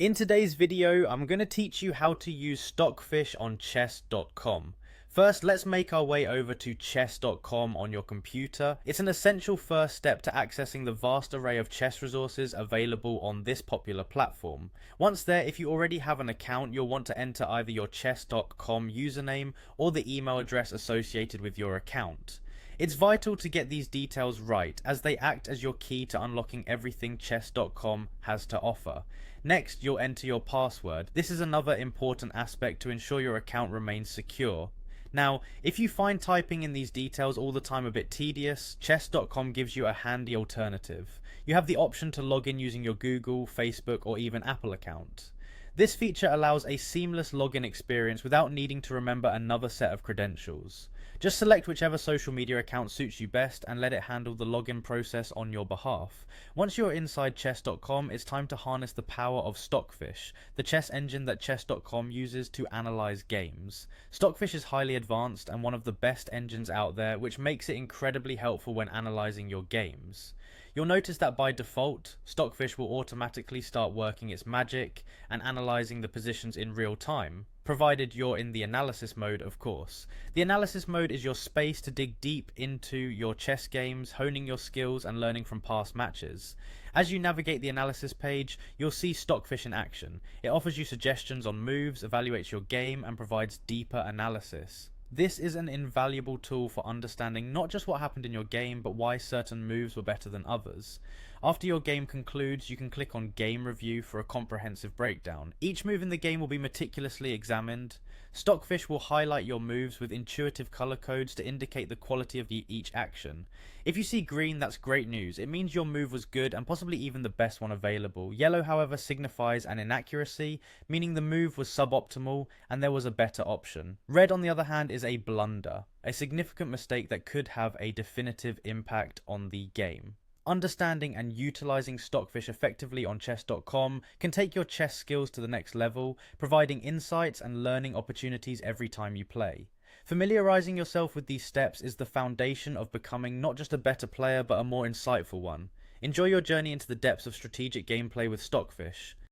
In today's video, I'm going to teach you how to use Stockfish on chess.com. First, let's make our way over to chess.com on your computer. It's an essential first step to accessing the vast array of chess resources available on this popular platform. Once there, if you already have an account, you'll want to enter either your chess.com username or the email address associated with your account. It's vital to get these details right, as they act as your key to unlocking everything chess.com has to offer. Next, you'll enter your password. This is another important aspect to ensure your account remains secure. Now, if you find typing in these details all the time a bit tedious, chess.com gives you a handy alternative. You have the option to log in using your Google, Facebook, or even Apple account. This feature allows a seamless login experience without needing to remember another set of credentials. Just select whichever social media account suits you best and let it handle the login process on your behalf. Once you're inside chess.com, it's time to harness the power of Stockfish, the chess engine that chess.com uses to analyze games. Stockfish is highly advanced and one of the best engines out there, which makes it incredibly helpful when analyzing your games. You'll notice that by default, Stockfish will automatically start working its magic and analyzing the positions in real time, provided you're in the analysis mode, of course. The analysis mode is your space to dig deep into your chess games, honing your skills and learning from past matches. As you navigate the analysis page, you'll see Stockfish in action. It offers you suggestions on moves, evaluates your game, and provides deeper analysis. This is an invaluable tool for understanding not just what happened in your game, but why certain moves were better than others. After your game concludes, you can click on Game Review for a comprehensive breakdown. Each move in the game will be meticulously examined. Stockfish will highlight your moves with intuitive color codes to indicate the quality of each action. If you see green, that's great news. It means your move was good and possibly even the best one available. Yellow, however, signifies an inaccuracy, meaning the move was suboptimal and there was a better option. Red, on the other hand, is a blunder, a significant mistake that could have a definitive impact on the game. Understanding and utilizing Stockfish effectively on chess.com can take your chess skills to the next level, providing insights and learning opportunities every time you play. Familiarizing yourself with these steps is the foundation of becoming not just a better player but a more insightful one. Enjoy your journey into the depths of strategic gameplay with Stockfish.